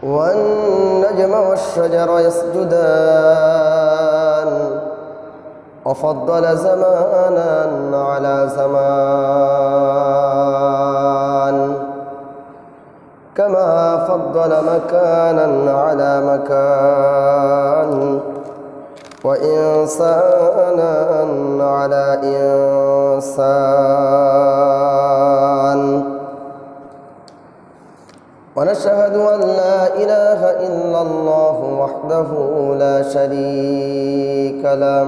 والنجم والشجر يسجدان وفضل زمانا على زمان كما فضل مكانا على مكان وإنسانا على إنسان ونشهد أن لا إله إلا الله وحده لا شريك له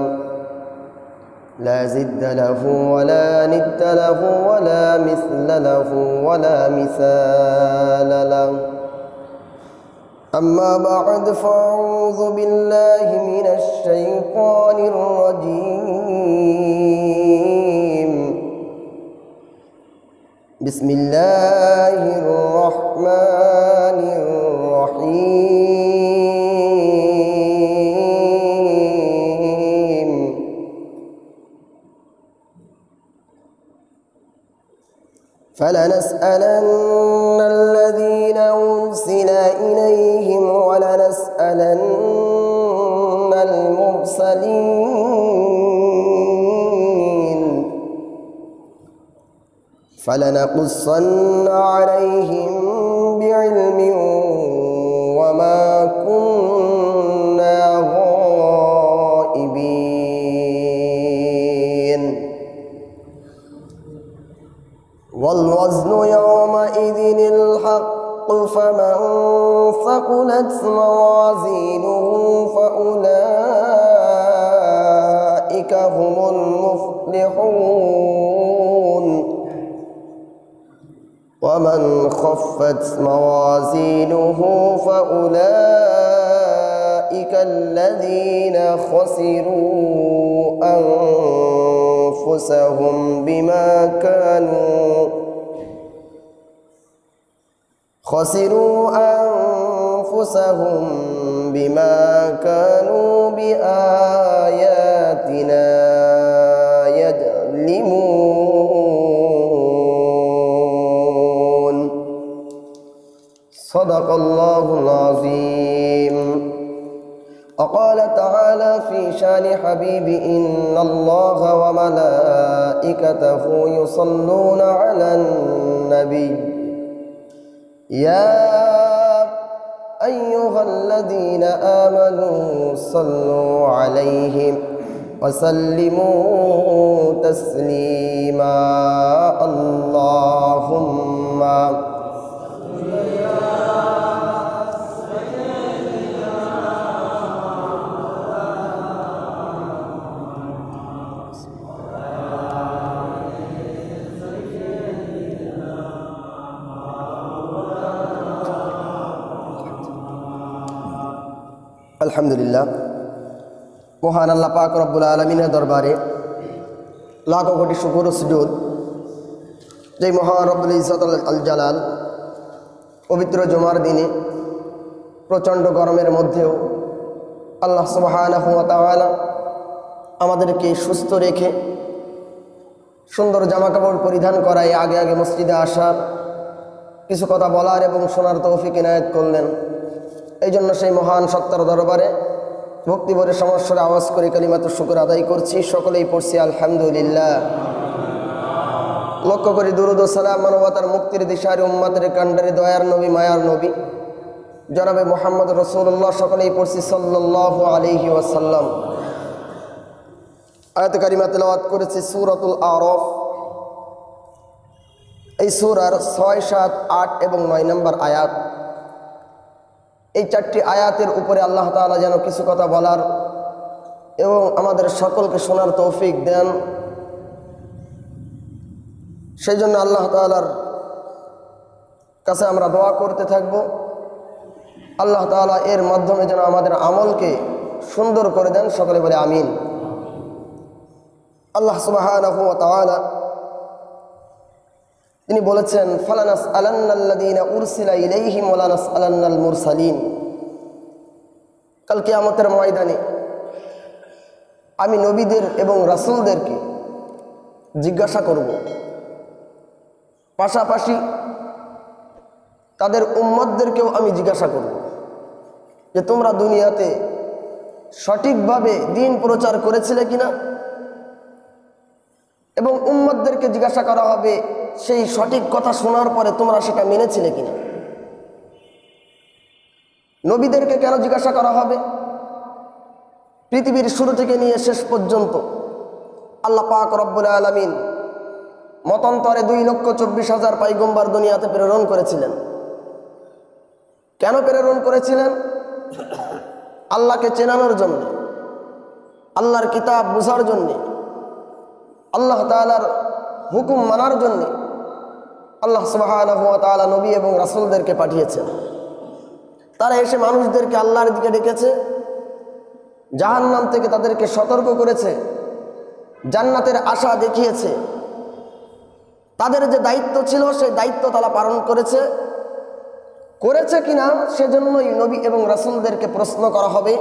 لا زد له ولا ند له ولا مثل له ولا مثال له أما بعد فأعوذ بالله من الشيطان الرجيم بسم الله الرحمن الرحيم فلنسألن الذين أرسل إليهم ولنسألن المرسلين فلنقصن عليهم بعلم وما كنا غائبين والوزن يومئذ الحق فمن ثقلت موازينه فأولئك هم المفلحون ومن خفت موازينه فأولئك الذين خسروا أنفسهم بما كانوا بآياتنا يظلمون صدق الله العظيم. وقال تعالى في شان حبيبي إن الله وملائكته يصلون على النبي يا أيها الذين آمنوا صلوا عليه وسلموا تسليما اللهم আলহামদুলিল্লাহ। মহান আল্লাহ পাক রব্বুল আলামিনের দরবারে লাখো কোটি শুকর ও সুজুদ যে মহান রব্বুল ইজ্জত আল জালাল পবিত্র জুমার দিনে প্রচণ্ড গরমের মধ্যেও আল্লাহ সুবহানাহু ওয়া তাআলা আমাদেরকে সুস্থ রেখে সুন্দর জামাকাপড় পরিধান করায় আগে আগে মসজিদে আসার কিছু কথা বলার এবং শোনার তৌফিক ইনায়েত করলেন। এই জন্য সেই মহান সত্তার দরবারে ভক্তিভরে সমস্যার আওয়াজ করে কালিমাতুশ শুকর আদায় করছি। সকলেই পড়ছি আলহামদুলিল্লাহ। লক্ষ্য করি দুরূদ ও সালাম মানবতার মুক্তির দিশারি উম্মতের কান্ডারি দয়ার নবী মায়ার নবী জনাবে মুহাম্মদ রাসূলুল্লাহ সকলেই পড়ছি সাল্লাল্লাহু আলাইহি ওয়াসাল্লাম। আয়াত কারিমা তেলাওয়াত করেছি সূরাতুল আরাফ। এই সূরার 6, 7, 8 এবং 9 নম্বর আয়াত। এই 4টি আয়াতের উপরে আল্লাহ তাআলা যেন কিছু কথা বলার এবং আমাদের সকলকে শোনার তৌফিক দেন। সেই জন্য আল্লাহ তাআলার কাছে আমরা দোয়া করতে থাকব। আল্লাহ তাআলা এর মাধ্যমে যেন আমাদের আমলকে সুন্দর করে দেন। সকলে বলে আমিন। আল্লাহ সুবহানাহু ওয়া তাআলা তিনি বলেছেন ফালানাসআলান্নাল্লাযীনা উরসিলা ইলাইহিম ওয়া লানাসআলান্নাল মুরসালিন। কাল কিয়ামতের ময়দানে আমি নবীদের এবং রাসূলদেরকে জিজ্ঞাসা করব, পাশাপাশি তাদের উম্মতদেরকেও আমি জিজ্ঞাসা করব যে তোমরা দুনিয়াতে সঠিকভাবে দ্বীন প্রচার করেছিলে কিনা, এবং উম্মতদেরকে জিজ্ঞাসা করা হবে সেই সঠিক কথা শোনার পরে তোমরা সেটা মেনেছিলে কিনা। নবীদেরকে কেন জিজ্ঞাসা করা হবে? পৃথিবীর শুরু থেকে নিয়ে শেষ পর্যন্ত আল্লাহ পাক রব্বুল আলামিন মতান্তরে 2,24,000 পয়গম্বর দুনিয়াতে প্রেরণ করেছিলেন। কেন প্রেরণ করেছিলেন? আল্লাহকে চেনানোর জন্য, আল্লাহর কিতাব বুঝার জন্যে, আল্লাহ তাআলার হুকুম মানার জন্যে আল্লাহ সুবহানাহু ওয়া তাআলা নবী এবং রাসূলদেরকে পাঠিয়েছেন। তারা এসে মানুষদেরকে আল্লাহর দিকে ডেকেছে, জাহান্নাম থেকে তাদেরকে সতর্ক করেছে, জান্নাতের আশা দেখিয়েছে। তাদের যে দায়িত্ব ছিল সেই দায়িত্ব তারা পালন করেছে কিনা সেজন্যই নবী এবং রাসূলদেরকে প্রশ্ন করা হবে।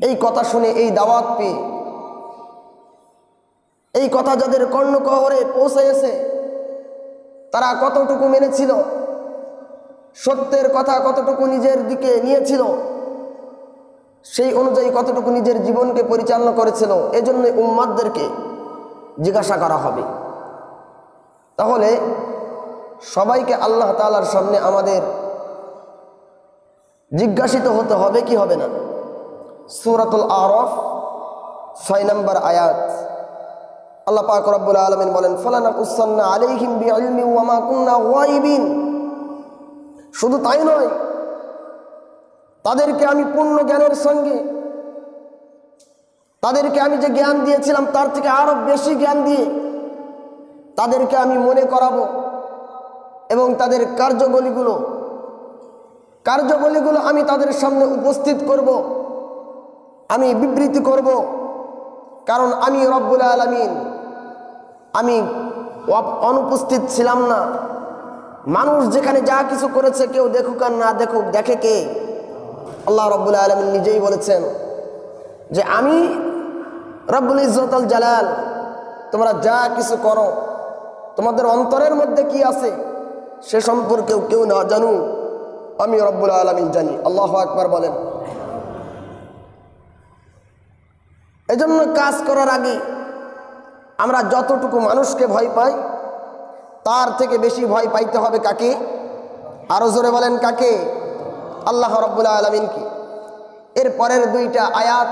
এই কথা শুনে, এই দাওয়াত পেয়ে, এই কথা যাদের কর্ণকহরে পৌঁছেছে তারা কতটুকু মেনেছিল, সত্যের কথা কতটুকু নিজের দিকে নিয়েছিল, সেই অনুযায়ী কতটুকু নিজের জীবনকে পরিচালনা করেছিল, এজন্য উম্মতদেরকে জিজ্ঞাসা করা হবে। তাহলে সবাইকে আল্লাহ তাআলার সামনে আমাদের জিজ্ঞাসিত হতে হবে কি হবে না? সূরাতুল আরাফ 6 নম্বর আয়াত আল্লাহ পাক রব্বুল আলামিন বলেন, ফালানাকুসান্না আলাইহিম বিইলমি ওয়া মা কুননা গায়িবিন। শুধু তাই নয়, তাদেরকে আমি পূর্ণ জ্ঞানের সঙ্গে, তাদেরকে আমি যে জ্ঞান দিয়েছিলাম তার থেকে আরো বেশি জ্ঞান দিয়ে তাদেরকে আমি মনে করাবো, এবং তাদের কার্যবলীগুলো আমি তাদের সামনে উপস্থিত করব, আমি বিবৃতি করব। কারণ আমি রব্বুল আলামিন, আমি অনুপস্থিত ছিলাম না। মানুষ যেখানে যা কিছু করেছে, কেউ দেখুক আর না দেখুক, দেখে কে? আল্লাহ রব্বুল আলামিন নিজেই বলেছেন যে আমি রব্বুল ইজ্জতুল জালাল, তোমরা যা কিছু করো, তোমাদের অন্তরের মধ্যে কি আছে সে সম্পর্কেও কেউ না জানু, আমি রব্বুল আলামিন জানি। আল্লাহু আকবার বলেন। এজন্য কাজ করার আগে আমরা যতটুকু মানুষকে ভয় পাই তার থেকে বেশি ভয় পাইতে হবে কাকে? আরো জোরে বলেন কাকে? আল্লাহ রব্বুল আলামিনকে। এর পরের 2টা আয়াত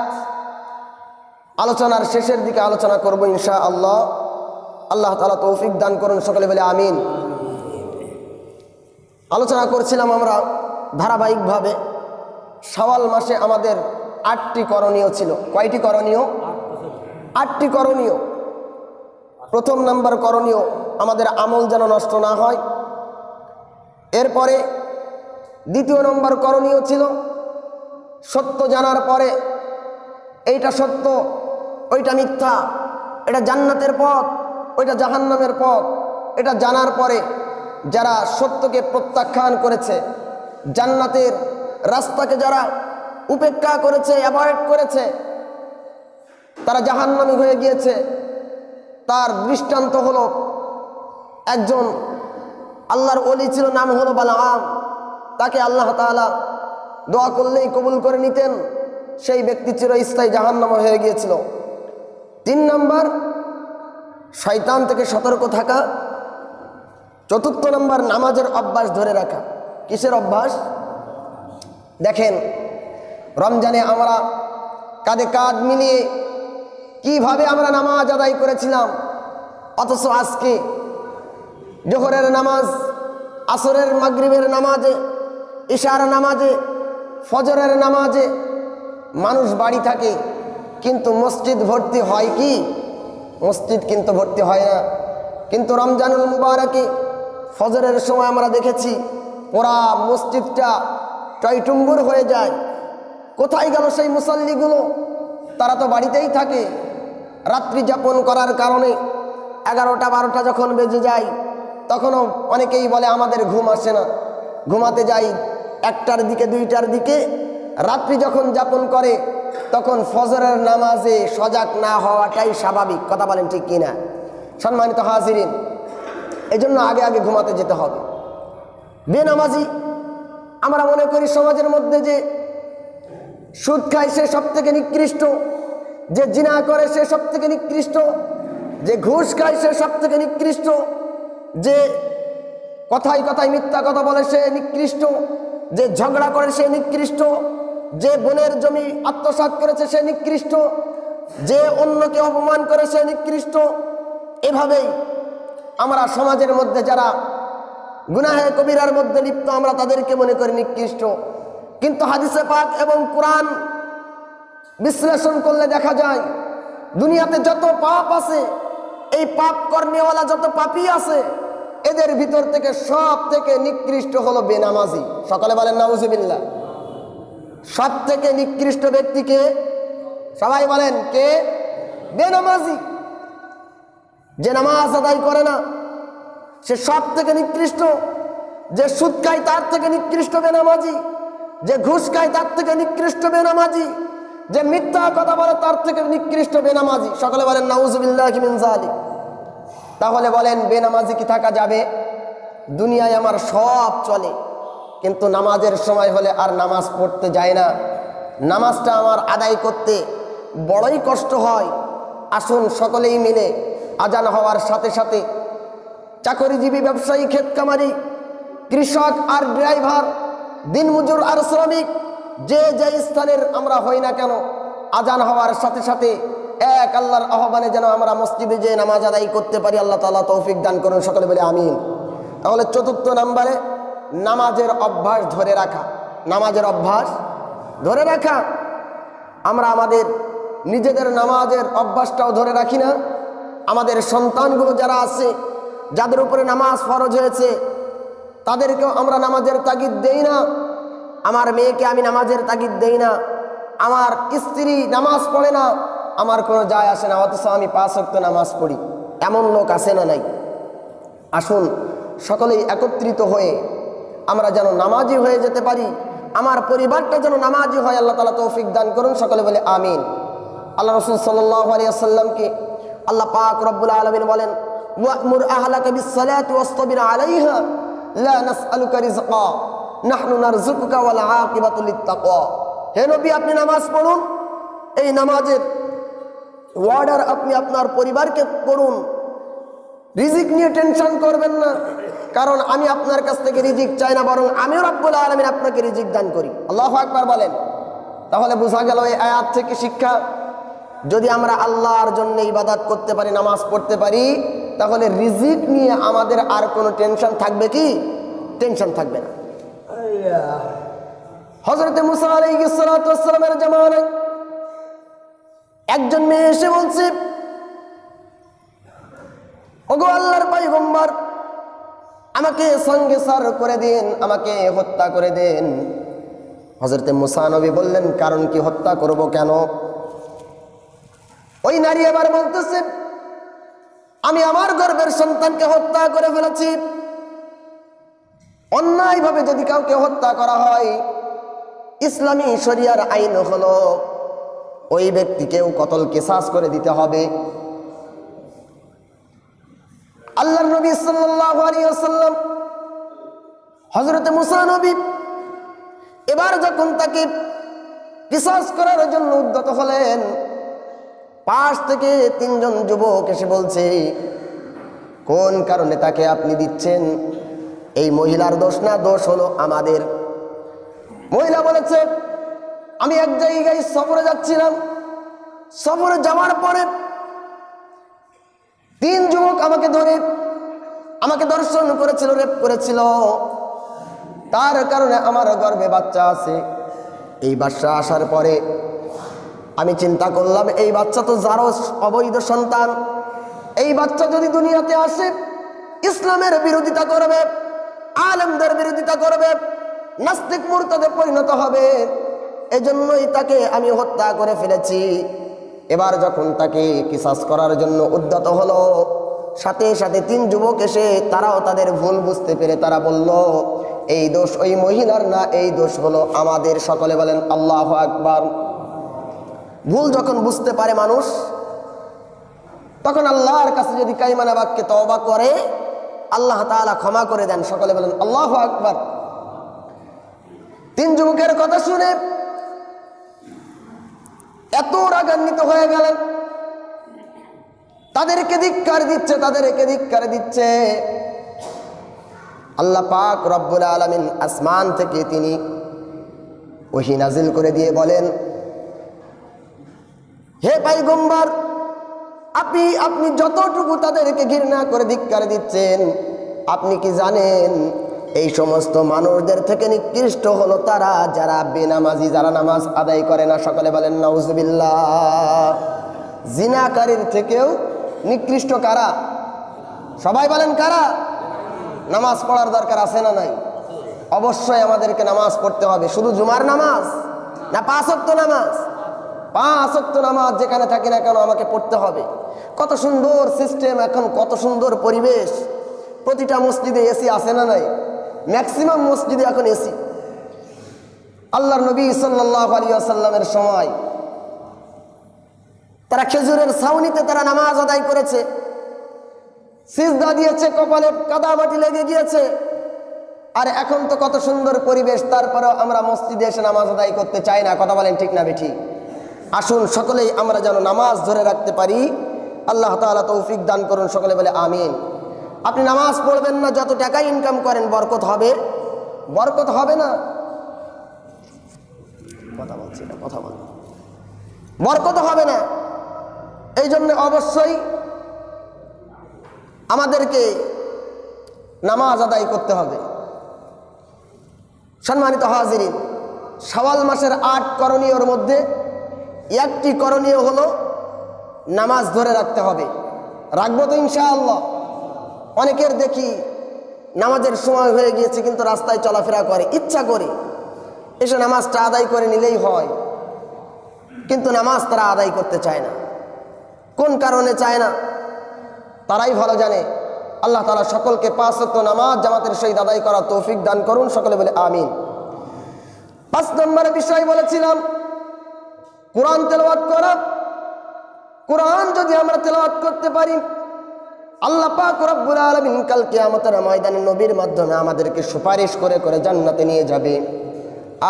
আলোচনার শেষের দিকে আলোচনা করব ইনশাআল্লাহ। আল্লাহ তাআলা তৌফিক দান করুন, সকলে বলে আমিন। আলোচনা করছিলাম আমরা ধারাবাহিকভাবে শাওয়াল মাসে আমাদের 8টি করণীয় ছিল। কয়টি করণীয়? 8টি করণীয়। প্রথম নাম্বার করণীয়, আমাদের আমল যেন নষ্ট না হয়। এরপরে 2য় নম্বর করণীয় ছিল সত্য জানার পরে, এইটা সত্য ওইটা মিথ্যা, এটা জান্নাতের পথ ওইটা জাহান্নামের পথ, এটা জানার পরে যারা সত্যকে প্রত্যাখ্যান করেছে, জান্নাতের রাস্তাকে যারা উপেক্ষা করেছে, অ্যাভয়েড করেছে, তারা জাহান্নামী হয়ে গিয়েছে। তার দৃষ্টান্ত হলো একজন আল্লাহর ওলি ছিল, নাম হলো বালাআম। তাকে আল্লাহ তাআলা দোয়া করলেই কবুল করে নিতেন, সেই ব্যক্তি চিরস্থায়ী জাহান্নামী হয়ে গিয়েছিল। 3 নাম্বার, শয়তান থেকে সতর্ক থাকা। 4র্থ নাম্বার, নামাজের অভ্যাস ধরে রাখা। কিসের অভ্যাস? দেখেন, রমজানে আমরা কাঁধে কাঁধ মিলিয়ে কিভাবে আমরা নামাজ আদায় করেছিলাম, অথচ আজকে জোহরের নামাজ, আসরের মাগরিবের নামাজে, ইশার নামাজে, ফজরের নামাজে মানুষ বাড়ি থাকে, কিন্তু মসজিদ ভর্তি হয় কি? মসজিদ কিন্তু ভর্তি হয় না। কিন্তু রমজানুল মুবারকে ফজরের সময় আমরা দেখেছি পুরা মসজিদটা টয়টুম্বুর হয়ে যায়। কোথায় গেল সেই মুসল্লিগুলো? তারা তো বাড়িতেই থাকে। রাত্রি যাপন করার কারণে 11টা 12টা যখন বেজে যায়, তখনও অনেকেই বলে আমাদের ঘুম আসে না, ঘুমাতে যাই 1টার দিকে 2টার দিকে। রাত্রি যখন যাপন করে তখন ফজরের নামাজে সজাগ না হওয়াটাই স্বাভাবিক। কথা বলেন ঠিক কিনা? সম্মানিত হাজিরিন, এজন্য আগে আগে ঘুমাতে যেতে হবে। বেনামাজি। আমরা মনে করি সমাজের মধ্যে যে সুদ খায় সে সব থেকে নিকৃষ্ট, যে জিনা করে সে সব থেকে নিকৃষ্ট, যে ঘুষ খায় সে সব থেকে নিকৃষ্ট, যে কথায় কথায় মিথ্যা কথা বলে সে নিকৃষ্ট, যে ঝগড়া করে সে নিকৃষ্ট, যে বোনের জমি আত্মসাৎ করেছে সে নিকৃষ্ট, যে অন্যকে অপমান করে সে নিকৃষ্ট। এভাবেই আমরা সমাজের মধ্যে যারা গুনাহে কবিরার মধ্যে লিপ্ত আমরা তাদেরকে মনে করি নিকৃষ্ট। কিন্তু হাদিসে পাক এবং কোরআন বিশ্লেষণ করলে দেখা যায় দুনিয়াতে যত পাপ আছে, এই পাপ কর্মেওয়ালা যত পাপী আছে, এদের ভিতর থেকে সব থেকে নিকৃষ্ট হলো বেনামাজি। সকলে বলেন নাউজুবিল্লাহ। সব থেকে নিকৃষ্ট ব্যক্তিকে সবাই বলেন কে? বেনামাজি। যে নামাজ আদায় করে না সে সব থেকে নিকৃষ্ট। যে সুদ খায় তার থেকে নিকৃষ্ট বেনামাজি। যে ঘুষ খায় তার থেকে নিকৃষ্ট বেনামাজি। যে মিথ্যা কথা বলে তার থেকে নিকৃষ্ট বেনামাজি। সকলে বলেন নাউজুবিল্লাহি মিন যালিক। তাহলে বলেন বেনামাজি কি থাকা যাবে? দুনিয়ায় আমার সব চলে, কিন্তু নামাজের সময় হলে আর নামাজ পড়তে যায় না। নামাজটা আমার আদায় করতে বড়ই কষ্ট হয়। আসুন সকলেই মিলে আজান হওয়ার সাথে সাথে চাকরিজীবী, ব্যবসায়ী, ক্ষেত কামারি, কৃষক আর ড্রাইভার, দিনমজুর আর শ্রমিক, যে যে স্থানের আমরা হই না কেন, আজান হওয়ার সাথে সাথে এক আল্লাহর আহ্বানে যেন আমরা মসজিদে যে নামাজ আদায় করতে পারি। আল্লাহ তাআলা তৌফিক দান করুন, সকলে বলে আমিন। তাহলে চতুর্থ নম্বরে নামাজের অভ্যাস ধরে রাখা। নামাজের অভ্যাস ধরে রাখা। আমরা আমাদের নিজেদের নামাজের অভ্যাসটাও ধরে রাখি না। আমাদের সন্তানগুলো যারা আছে, যাদের উপরে নামাজ ফরজ হয়েছে, তাদেরকেও আমরা নামাজের তাগিদ দেই না। আমার মেয়েকে আমি নামাজের তাগিদ দেই না। আমার স্ত্রী নামাজ পড়ে না, আমার কোনো যায় আসে না, অথচ আমি 5 ওয়াক্ত নামাজ পড়ি। এমন লোক আছে না নাই? আসুন সকলেই একত্রিত হয়ে আমরা যেন নামাজি হয়ে যেতে পারি, আমার পরিবারটা যেন নামাজি হয়। আল্লাহ তাআলা তৌফিক দান করুন, সকলে বলে আমিন। আল্লাহ রাসূল সাল্লাল্লাহু আলাইহি ওয়াসাল্লামকে আল্লাহ পাক রব্বুল আলামিন বলেন, ওয়া'মুর আহলাকা বিস-সালাতি ওয়াসতাবির আলাইহা লা নাসআলুকা রিজকা নাহনু নারযুকুকা ওয়াল আকিবাতু লিত-তাকওয়া। হে নবী, আপনি নামাজ পড়ুন। এই নামাজের ওয়ার্ডার আপনি আপনার পরিবারকে করুন। রিজিক নিয়ে টেনশন করবেন না, কারণ আমি আপনার কাছ থেকে রিজিক চাই না, বরং আমিও রব্বুল আলামিন আপনাকে রিজিক দান করি। আল্লাহু আকবার বলেন। তাহলে বোঝা গেল এই আয়াত থেকে শিক্ষা, যদি আমরা আল্লাহর জন্য ইবাদত করতে পারি, নামাজ পড়তে পারি, তাহলে রিজিক নিয়ে আমাদের আর কোনো টেনশন থাকবে কি? টেনশন থাকবে না। হযরত মুসা আলাইহিস সালাতু ওয়াস সালামের জামানায় একজন মেয়ে এসে বলছে, ওগো আল্লাহর পয়গম্বর, আমাকে সঙ্গে সার করে দেন, আমাকে হত্যা করে দেন। হযরত মুসা নবী বললেন, কারণ কি? হত্যা করব কেন? ওই নারী এবার বলতেছে, আমি আমার গর্ভের সন্তানকে হত্যা করে ফেলেছি। অন্যায়ভাবে যদি কাউকে হত্যা করা হয়, ইসলামী শরিয়ার আইন হলো ওই ব্যক্তিকেও কতল কিসাস করে দিতে হবে। আল্লাহর নবী সাল্লাল্লাহু আলাইহি ওয়াসাল্লাম হযরত মুসা নবী এবার যখন তাকে কিসাস করার জন্য উদ্যত হলেন, পাশ থেকে 3 জন যুবক এসে বলছে, কোন কারণে তাকে আপনি দিচ্ছেন? এই মহিলার দোষ না, দোষ হলো আমাদের। মহিলা বলেছে, আমি এক জায়গায় সফরে যাচ্ছিলাম, সফরে যাওয়ার পরে 3 যুবক আমাকে ধরে আমাকে দর্শন করেছিল, রেপ করেছিল। তার কারণে আমার গর্ভে বাচ্চা আছে। এই বাচ্চা আসার পরে আমি চিন্তা করলাম, এই বাচ্চা তো যারও অবৈধ সন্তান, এই বাচ্চা যদি দুনিয়াতে আসে ইসলামের বিরোধিতা করবে, আলেমদের বিরোধিতা করবে, নাস্তিক মুরতাদে পরিণত হবে। এজন্যই তাকে আমি হত্যা করে ফেলেছি। এবার যখন তাকে কিসাস করার জন্য উদ্যত হলো, সাথে সাথে 3 যুবক এসে তারাও তাদের ভুল বুঝতে পেরে তারা বলল, এই দোষ ওই মহিলার না, এই দোষ হলো আমাদের। সকলে বলেন আল্লাহু আকবার। ভুল যখন বুঝতে পারে মানুষ, তখন আল্লাহর কাছে যদি কাইমানা বাক্যে তওবা করে, আল্লাহ তাআলা ক্ষমা করে দেন। সকলে বলেন আল্লাহু আকবার। 3 যুবকের কথা শুনে এত রাগান্বিত হয়ে গেলেন, তাদেরকে ধিক্কার দিচ্ছে। আল্লাহ পাক রব্বুল আলামিন আসমান থেকে তিনি ওহী নাজিল করে দিয়ে বলেন, হে পয়গম্বর, আপনি যতটুকু তাদেরকে ঘৃণা করে ধিক্কার দিচ্ছেন, আপনি কি জানেন এই সমস্ত মানুষদের থেকে নিকৃষ্ট হলো তারা যারা বেনামাজি, যারা নামাজ আদায় করে না। সকলে বলেন নাউজুবিল্লাহ। জিনাকারীর থেকেও নিকৃষ্ট কারা? সবাই বলেন কারা? নামাজ পড়ার দরকার আছে না নাই? অবশ্যই আমাদেরকে নামাজ পড়তে হবে। শুধু জুমার নামাজ না 5 ওয়াক্ত নামাজ? 5 ওয়াক্ত নামাজ যেখানে থাকি না কেন আমাকে পড়তে হবে। কত সুন্দর সিস্টেম এখন, কত সুন্দর পরিবেশ। প্রতিটা মসজিদে এসি আছে না নাই? ম্যাক্সিমাম মসজিদে এখন এসি। আল্লাহর নবী সাল্লাল্লাহু আলাইহি ওয়াসাল্লামের সময় তারা খেজুরের ছাউনিতে তারা নামাজ আদায় করেছে, সিজদা দিয়েছে, কপালে কাদা মাটি লেগে গিয়েছে। আর এখন তো কত সুন্দর পরিবেশ, তারপরেও আমরা মসজিদে এসে নামাজ আদায় করতে চাই না। কথা বলেন ঠিক না বেঠিক? আসুন সকলেই আমরা যেন নামাজ ধরে রাখতে পারি। আল্লাহ তাআলা তৌফিক দান করুন। সকলে বলে আমিন। আপনি নামাজ পড়বেন না, যত টাকা ইনকাম করেন বরকত হবে? বরকত হবে না। কথা বল, বরকত হবে না। এই জন্য অবশ্যই আমাদেরকে নামাজ আদায় করতে হবে। সম্মানিত হাজিরিন, শাওয়াল মাসের 8 করণীয়র মধ্যে একটি করণীয় হলো নামাজ ধরে রাখতে হবে। রাখবো তো ইনশাআল্লাহ? অনেকের দেখি নামাজের সময় হয়ে গিয়েছে কিন্তু রাস্তায় চলাফেরা করে, ইচ্ছা করে এসে নামাজটা আদায় করে নিলেই হয়, কিন্তু নামাজ তারা আদায় করতে চায় না। কোন কারণে চায় না তারাই ভালো জানে। আল্লাহ তাআলা সকলকে 5 ওয়াক্ত নামাজ জামাতের সহিত আদায় করা তৌফিক দান করুন। সকলে বলে আমিন। 5 নম্বরের বিষয় বলেছিলাম কোরআন তেলাওয়াত করা। কোরআন যদি আমরা তেলাওয়াত করতে পারি, আল্লাহ পাক রব্বুল আলামিন কাল কিয়ামতের ময়দানে নবীর মাধ্যমে আমাদেরকে সুপারিশ করে করে জান্নাতে নিয়ে যাবে।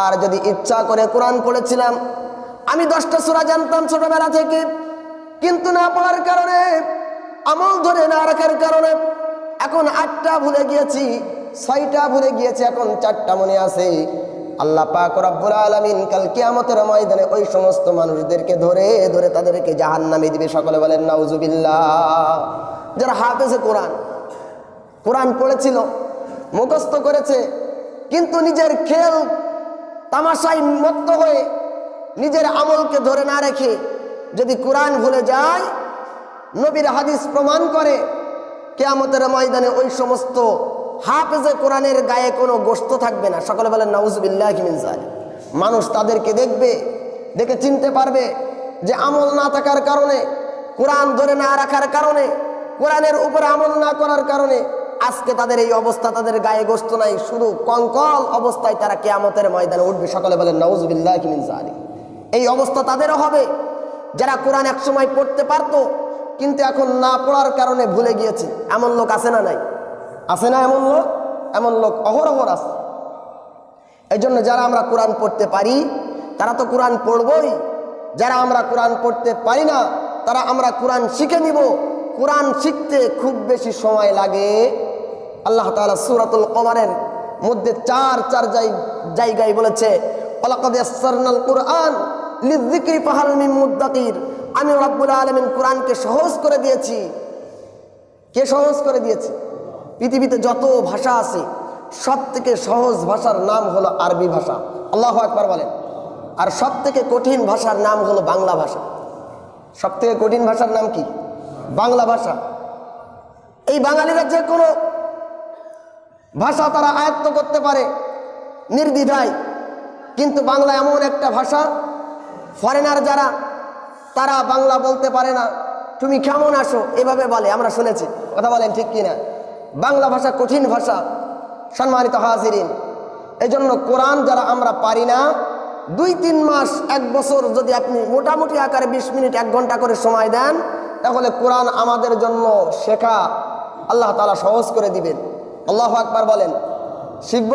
আর যদি ইচ্ছা করে কোরআন পড়েছিলাম, আমি 10টা সূরা জানতাম ছোটবেলা থেকে, কিন্তু না পড়ার কারণে, আমল ধরে না রাখার কারণে এখন 8টা ভুলে গিয়েছি, 6টা ভুলে গিয়েছি, এখন 4টা মনে আছে। আল্লাহ পাক রব্বুল আলামিন কাল কিয়ামতের ময়দানে ওই সমস্ত মানুষদেরকে ধরে ধরে তাদেরকে জাহান্নামে দিবে। সকলে বলেন নাউজুবিল্লাহ। যারা হাফেজে কোরআন পড়েছিল, মুখস্থ করেছে, কিন্তু নিজের খেল তামাশায় মত্ত হয়ে নিজের আমলকে ধরে না রেখে যদি কোরআন ভুলে যায়, নবীর হাদিস প্রমাণ করে কিয়ামতের ময়দানে ওই সমস্ত হাফেজে কোরআনের গায়ে কোনো গোশত থাকবে না। সকলে বলেন নাউজুবিল্লাহি মিন যালিক। মানুষ তাদেরকে দেখবে, দেখে চিনতে পারবে যে আমল না থাকার কারণে, কোরআন ধরে না রাখার কারণে, কোরআনের উপরে আমল না করার কারণে আজকে তাদের এই অবস্থা, তাদের গায়ে গোশত নাই, শুধু কঙ্কল অবস্থায় তারা কিয়ামতের ময়দানে উঠবে। সকলে বলেন নাউজুবিল্লাহি মিন যালিক। এই অবস্থা তাদেরও হবে যারা কোরআন একসময় পড়তে পারতো কিন্তু এখন না পড়ার কারণে ভুলে গিয়েছে। এমন লোক আছে না নাই? আছে না এমন লোক অহরহ আছে। এই জন্য যারা আমরা কোরআন পড়তে পারি তারা তো কোরআন পড়বই, যারা আমরা কোরআন পড়তে পারি না তারা আমরা কোরআন শিখে নিব। কোরআন শিখতে খুব বেশি সময় লাগে। আল্লাহ তাআলা সূরাতুল কমারের মধ্যে 4 জায়গায় বলেছে, ওয়ালাকাদ ইয়াসসারনাল কুরআন লিযিকরি ফাহাল মিন মুদ্দাকির। আমি রব্বুল আলামিন কোরআনকে সহজ করে দিয়েছি। কে সহজ করে দিয়েছে? পৃথিবীতে যত ভাষা আছে সব থেকে সহজ ভাষার নাম হলো আরবি ভাষা। আল্লাহু আকবার বলেন। আর সব থেকে কঠিন ভাষার নাম হলো বাংলা ভাষা। সব থেকে কঠিন ভাষার নাম কি? বাংলা ভাষা। এই বাঙালিরা যে কোনো ভাষা তারা আয়ত্ত করতে পারে নির্দ্বিধায়, কিন্তু বাংলা এমন একটা ভাষা, ফরেনার যারা তারা বাংলা বলতে পারে না। তুমি কেমন আছো এভাবে বলে, আমরা শুনেছি। কথা বলেন ঠিক কিনা? বাংলা ভাষা কঠিন ভাষা। সম্মানিত হাজিরিন, এই জন্য কোরআন যারা আমরা পারি না, 2-3 মাস 1 বছর যদি আপনি মোটামুটি আকারে 20 মিনিট 1 ঘন্টা করে সময় দেন, তাহলে কোরআন আমাদের জন্য শেখা আল্লাহ তাআলা সহজ করে দিবেন। আল্লাহু আকবার বলেন। শিখব